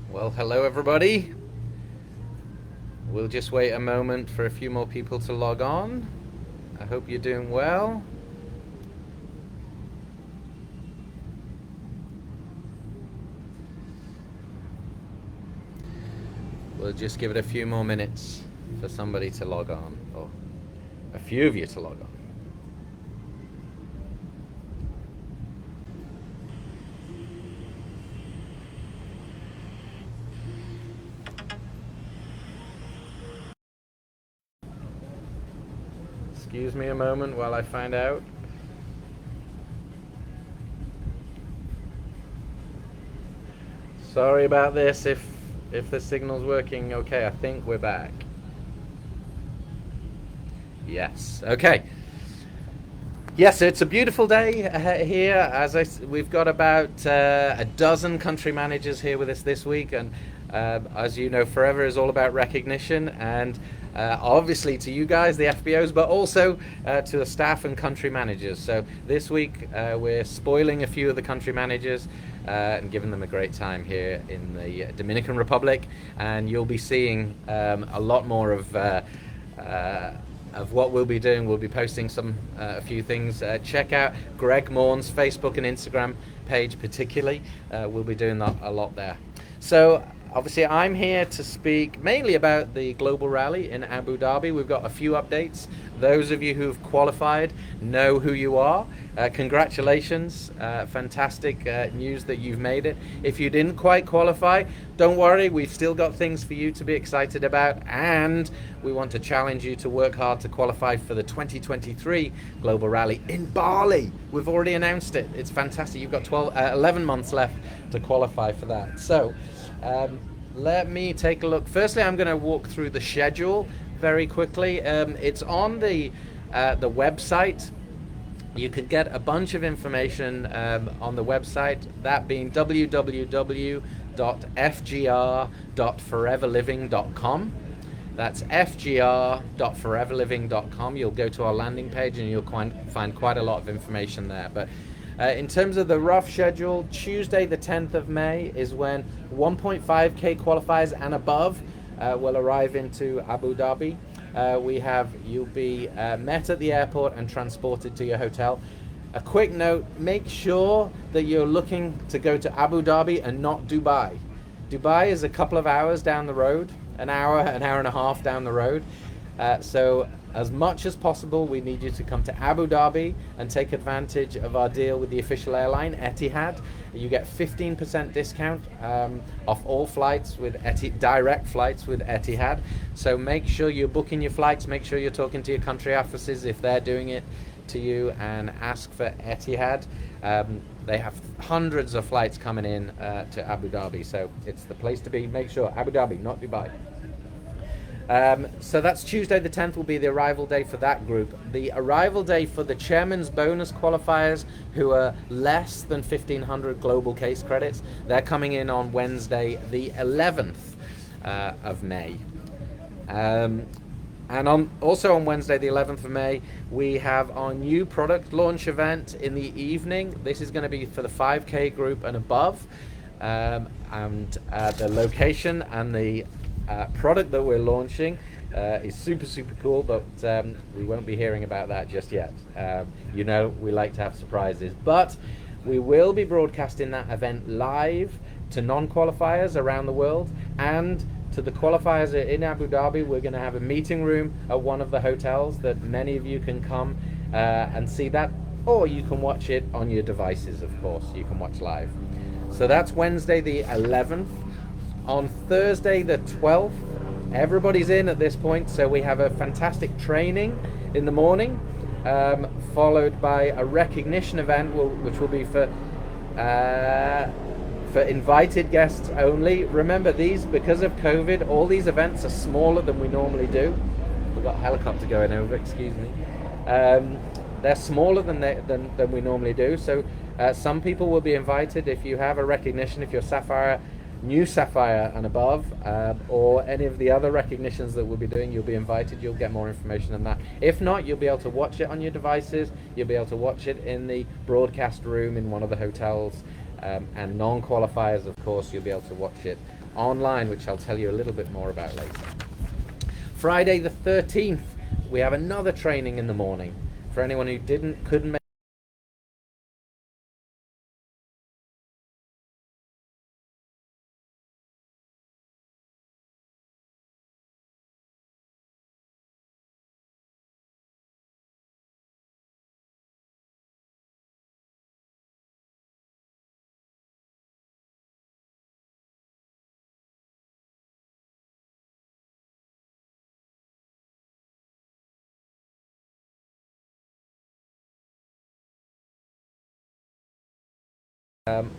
Well, hello everybody. We'll just wait a moment for a few more people to log on. I hope you're doing well. We'll just give it a few more minutes for somebody to log on, or a few of you to log on. Excuse me a moment while I find out. Sorry about this if the signal's working okay. I think we're back. Yes. Okay. Yes, it's a beautiful day here. We've got about a dozen country managers here with us this week, and as you know, Forever is all about recognition, and obviously to you guys, the FBOs, but also to the staff and country managers. So this week we're spoiling a few of the country managers and giving them a great time here in the Dominican Republic, and you'll be seeing a lot more of what we'll be doing. We'll be posting a few things. Check out Greg Morn's Facebook and Instagram page particularly. We'll be doing a lot there. So obviously I'm here to speak mainly about the Global Rally in Abu Dhabi. We've got a few updates. Those of you who've qualified know who you are. Congratulations. Fantastic news that you've made it. If you didn't quite qualify, don't worry, we've still got things for you to be excited about, and we want to challenge you to work hard to qualify for the 2023 Global Rally in Bali. We've already announced it. It's fantastic. You've got 11 months left to qualify for that. So let me take a look. Firstly, I'm going to walk through the schedule very quickly. It's on the website. You can get a bunch of information on the website, that being www.fgr.foreverliving.com. That's fgr.foreverliving.com. You'll go to our landing page and you'll find quite a lot of information there. But in terms of the rough schedule, Tuesday the 10th of May is when 1.5k qualifiers and above will arrive into Abu Dhabi. You'll be met at the airport and transported to your hotel. A quick note, make sure that you're looking to go to Abu Dhabi and not Dubai. Dubai is a couple of hours down the road, an hour and a half down the road. So as much as possible, we need you to come to Abu Dhabi and take advantage of our deal with the official airline, Etihad. You get 15% discount off all flights with direct flights with Etihad. So make sure you're booking your flights, make sure you're talking to your country offices if they're doing it to you, and ask for Etihad. They have hundreds of flights coming in to Abu Dhabi, so it's the place to be. Make sure, Abu Dhabi, not Dubai. So that's Tuesday the 10th will be the arrival day for that group. The arrival day for the chairman's bonus qualifiers who are less than 1,500 global case credits, they're coming in on Wednesday the 11th of May. And also on Wednesday the 11th of May, we have our new product launch event in the evening. This is going to be for the 5K group and above. The location and the product that we're launching is super cool, but we won't be hearing about that just yet. You know, we like to have surprises, but we will be broadcasting that event live to non-qualifiers around the world, and to the qualifiers in Abu Dhabi. We're going to have a meeting room at one of the hotels that many of you can come and see that, or you can watch it on your devices. Of course, you can watch live. So that's Wednesday the 11th. On Thursday the 12th, everybody's in at this point, so we have a fantastic training in the morning, followed by a recognition event, which will be for invited guests only. Remember, because of COVID, all these events are smaller than we normally do. We've got a helicopter going over, excuse me. They're smaller than we normally do, so some people will be invited. If you have a recognition, if you're new Sapphire and above, or any of the other recognitions that we'll be doing, you'll be invited. You'll get more information on that. If not, you'll be able to watch it on your devices. You'll be able to watch it in the broadcast room in one of the hotels, and non-qualifiers, of course, you'll be able to watch it online, which I'll tell you a little bit more about later. Friday the 13th, we have another training in the morning. For anyone who couldn't make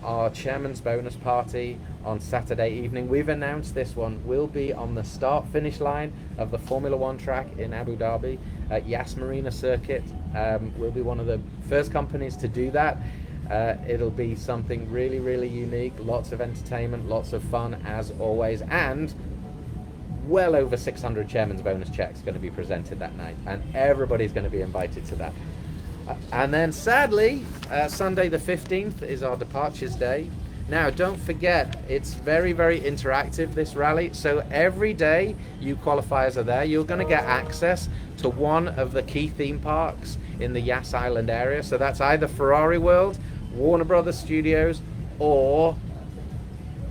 our chairman's bonus party on Saturday evening. We've announced this one will be on the start-finish line of the Formula One track in Abu Dhabi at Yas Marina Circuit. We'll be one of the first companies to do that. It'll be something really, really unique, lots of entertainment, lots of fun as always, and well over 600 chairman's bonus checks going to be presented that night, and everybody's going to be invited to that. And then sadly, Sunday the 15th is our departures day. Now don't forget, it's very, very interactive, this rally. So every day you qualifiers are there, you're going to get access to one of the key theme parks in the Yas Island area. So that's either Ferrari World, Warner Brothers Studios, or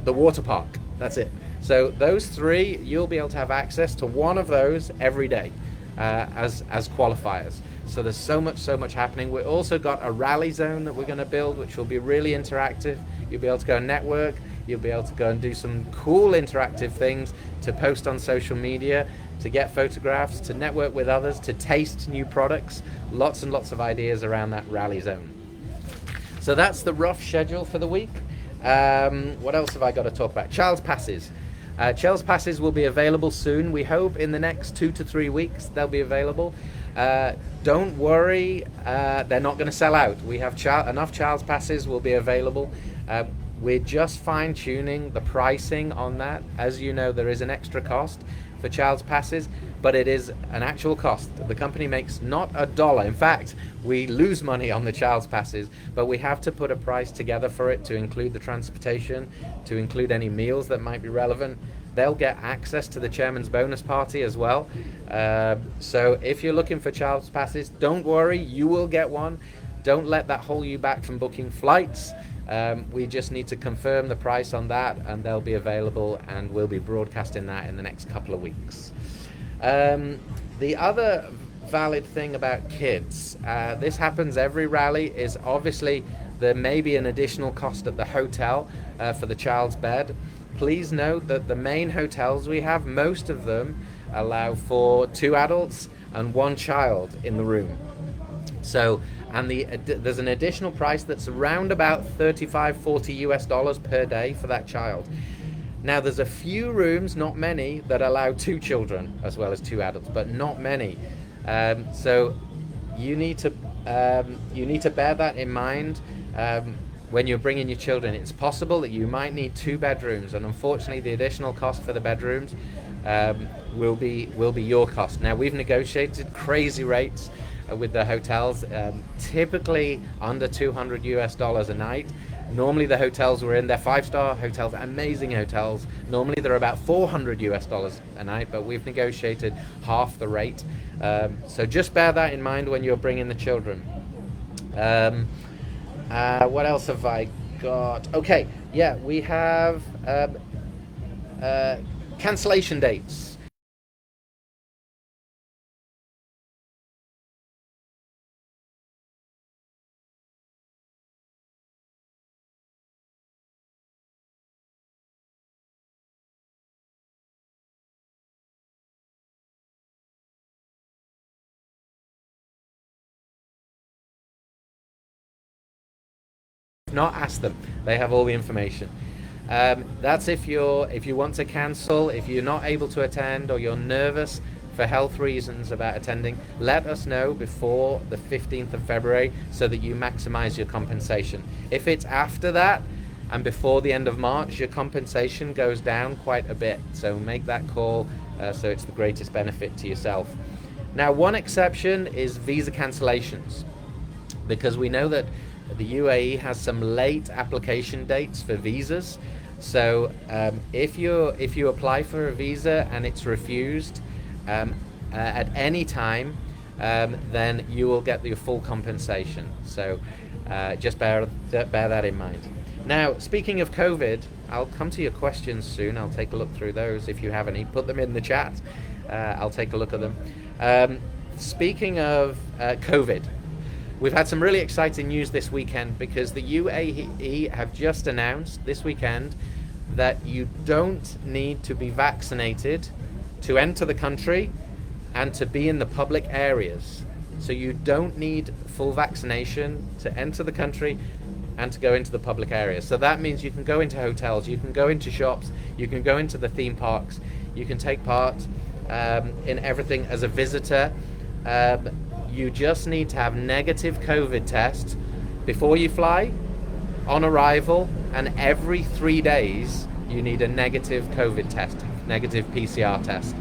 the water park. That's it. So those three, you'll be able to have access to one of those every day as qualifiers. So there's so much happening. We've also got a rally zone that we're going to build, which will be really interactive. You'll be able to go and network. You'll be able to go and do some cool interactive things to post on social media, to get photographs, to network with others, to taste new products. Lots and lots of ideas around that rally zone. So that's the rough schedule for the week. What else have I got to talk about? Child's passes. Child's passes will be available soon. We hope in the next 2 to 3 weeks they'll be available. Don't worry, they're not going to sell out. We have enough child's passes will be available. We're just fine-tuning the pricing on that. As you know, there is an extra cost for child's passes, but it is an actual cost. The company makes not a dollar. In fact, we lose money on the child's passes, but we have to put a price together for it to include the transportation, to include any meals that might be relevant. They'll get access to the chairman's bonus party as well. So if you're looking for child's passes, don't worry, you will get one. Don't let that hold you back from booking flights. We just need to confirm the price on that, and they'll be available, and we'll be broadcasting that in the next couple of weeks. The other valid thing about kids, this happens every rally, is obviously there may be an additional cost at the hotel for the child's bed. Please note that the main hotels we have, most of them allow for 2 adults and 1 child in the room. So, and there's an additional price that's around about $35-40 per day for that child. Now there's a few rooms, not many, that allow 2 children as well as 2 adults, but not many. So you need to bear that in mind when you're bringing your children. It's possible that you might need 2 bedrooms, and unfortunately the additional cost for the bedrooms will be your cost. Now we've negotiated crazy rates with the hotels, typically under $200 a night. Normally the hotels we're in, they're 5-star hotels, amazing hotels. Normally they're about $400 a night, but we've negotiated half the rate. So just bear that in mind when you're bringing the children. What else have I got? Okay, yeah, we have cancellation dates. Not ask them. They have all the information. That's if you want to cancel, if you're not able to attend, or you're nervous for health reasons about attending, let us know before the 15th of February so that you maximize your compensation. If it's after that and before the end of March, your compensation goes down quite a bit. So make that call so it's the greatest benefit to yourself. Now, one exception is visa cancellations, because we know that the UAE has some late application dates for visas. So if you apply for a visa and it's refused at any time, then you will get the full compensation. So just bear that in mind. Now, speaking of COVID, I'll come to your questions soon. I'll take a look through those. If you have any, put them in the chat. I'll take a look at them. Speaking of COVID, we've had some really exciting news this weekend because the UAE have just announced this weekend that you don't need to be vaccinated to enter the country and to be in the public areas. So you don't need full vaccination to enter the country and to go into the public areas. So that means you can go into hotels, you can go into shops, you can go into the theme parks, you can take part in everything as a visitor. You just need to have negative COVID tests before you fly, on arrival, and every 3 days you need a negative COVID test, negative PCR test.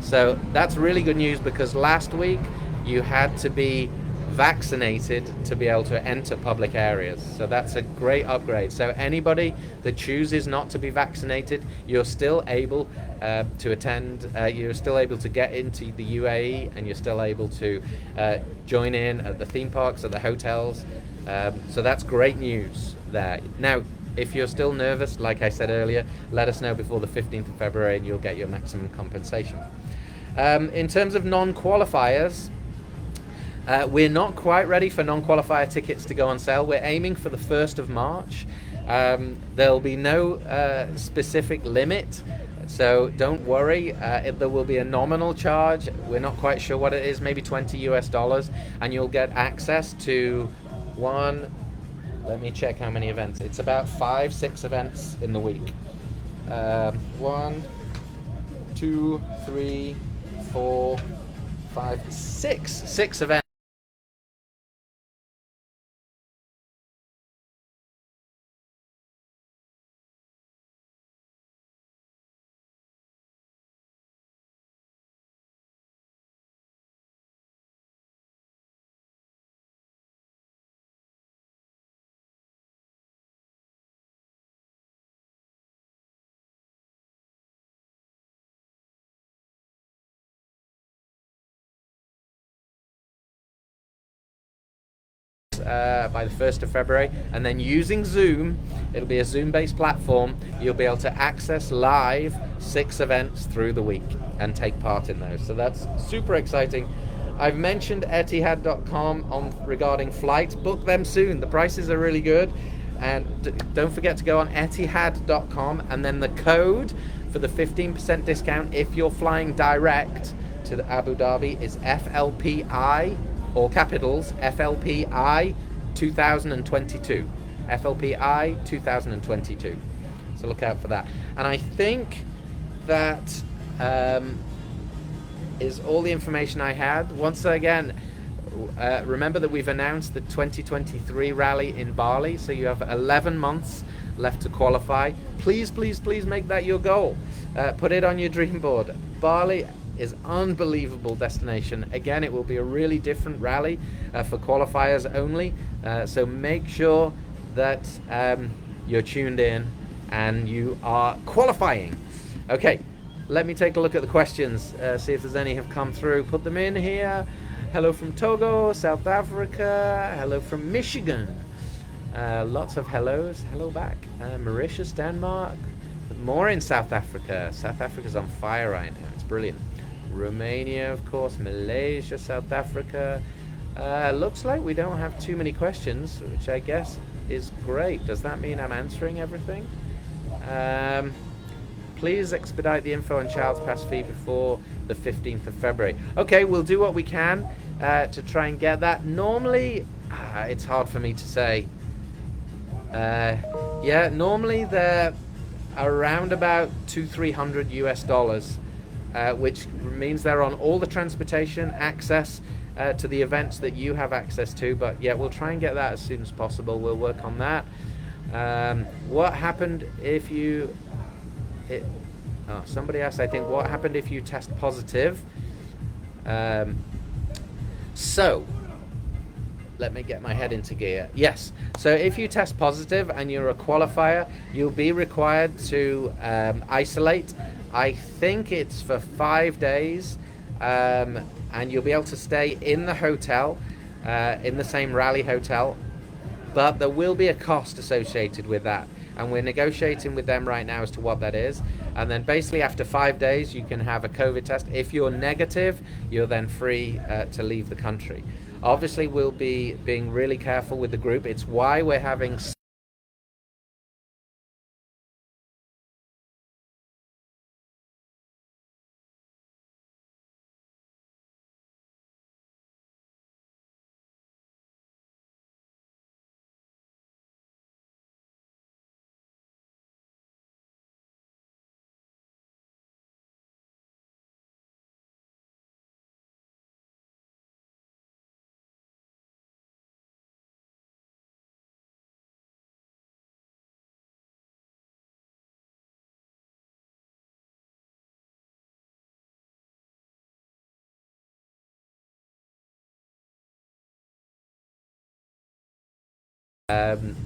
So that's really good news because last week you had to be vaccinated to be able to enter public areas. So that's a great upgrade. So anybody that chooses not to be vaccinated, you're still able to attend, you're still able to get into the UAE, and you're still able to join in at the theme parks, at the hotels. So that's great news there. Now, if you're still nervous, like I said earlier, let us know before the 15th of February and you'll get your maximum compensation. In terms of non-qualifiers, we're not quite ready for non-qualifier tickets to go on sale. We're aiming for the 1st of March. There'll be no specific limit, so don't worry. There will be a nominal charge. We're not quite sure what it is, maybe $20 US, and you'll get access to let me check how many events. It's about 5-6 events in the week. 1, 2, 3, 4, 5, 6 events. By the 1st of February, and then using Zoom, it'll be a Zoom-based platform, you'll be able to access live 6 events through the week and take part in those. So that's super exciting. I've mentioned Etihad.com regarding flights. Book them soon. The prices are really good. And don't forget to go on Etihad.com, and then the code for the 15% discount if you're flying direct to the Abu Dhabi is FLPI, all capitals, FLPI 2022. FLPI 2022. So look out for that. And I think that is all the information I had. Once again, remember that we've announced the 2023 rally in Bali, so you have 11 months left to qualify. Please, please, please make that your goal. Put it on your dream board. Bali is unbelievable destination. Again, it will be a really different rally for qualifiers only. So make sure that you're tuned in and you are qualifying. Okay, let me take a look at the questions, see if there's any have come through. Put them in here. Hello from Togo, South Africa. Hello from Michigan. Lots of hellos. Hello back. Mauritius, Denmark. More in South Africa. South Africa's on fire right now. It's brilliant. Romania, of course. Malaysia, South Africa. Looks like we don't have too many questions, which I guess is great. Does that mean I'm answering everything? Please expedite the info on child's pass fee before the 15th of February. Okay, we'll do what we can to try and get that. Normally, it's hard for me to say. Yeah, normally they're around about $200-300 US, which means they're on all the transportation access to the events that you have access to. But yeah, we'll try and get that as soon as possible. We'll work on that. What happened if you... somebody asked, I think, what happened if you test positive? So, let me get my head into gear. Yes. So if you test positive and you're a qualifier, you'll be required to isolate. I think it's for 5 days, and you'll be able to stay in the hotel, in the same rally hotel, but there will be a cost associated with that. And we're negotiating with them right now as to what that is. And then basically after 5 days, you can have a COVID test. If you're negative, you're then free to leave the country. Obviously, we'll be being really careful with the group. It's why we're having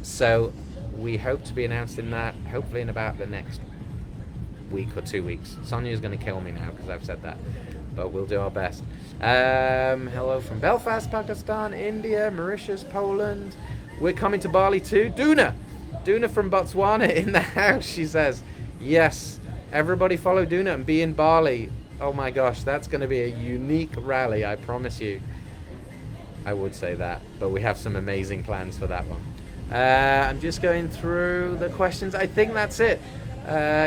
so we hope to be announcing that hopefully in about the next week or 2 weeks. Sonia's going to kill me now because I've said that, but we'll do our best. Hello from Belfast, Pakistan, India, Mauritius, Poland. We're coming to Bali too. Duna from Botswana in the house, she says. Yes, everybody follow Duna and be in Bali. Oh my gosh, that's going to be a unique rally, I promise you. I would say that, but we have some amazing plans for that one. I'm just going through the questions. I think that's it.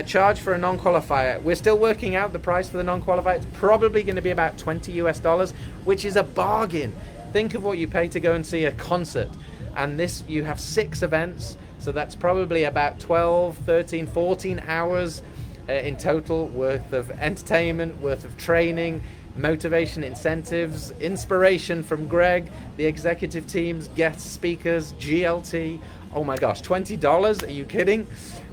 Charge for a non-qualifier. We're still working out the price for the non-qualifier. It's probably going to be about $20 US, which is a bargain. Think of what you pay to go and see a concert. And this, you have 6 events, so that's probably about 12, 13, 14 hours in total worth of entertainment, worth of training, motivation, incentives, inspiration from Greg, the executive teams, guest speakers, GLT. Oh my gosh, $20? Are you kidding?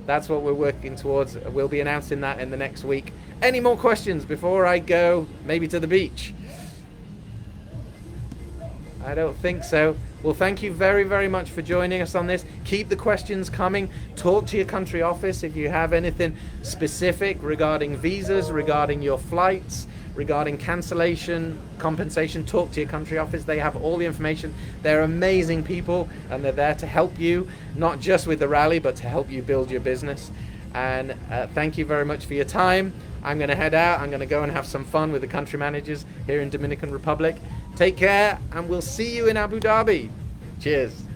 That's what we're working towards. We'll be announcing that in the next week. Any more questions before I go maybe to the beach? I don't think so. Well, thank you very, very much for joining us on this. Keep the questions coming. Talk to your country office if you have anything specific regarding visas, regarding your flights, regarding cancellation, compensation. Talk to your country office. They have all the information. They're amazing people, and they're there to help you, not just with the rally, but to help you build your business. And thank you very much for your time. I'm going to head out. I'm going to go and have some fun with the country managers here in Dominican Republic. Take care, and we'll see you in Abu Dhabi. Cheers.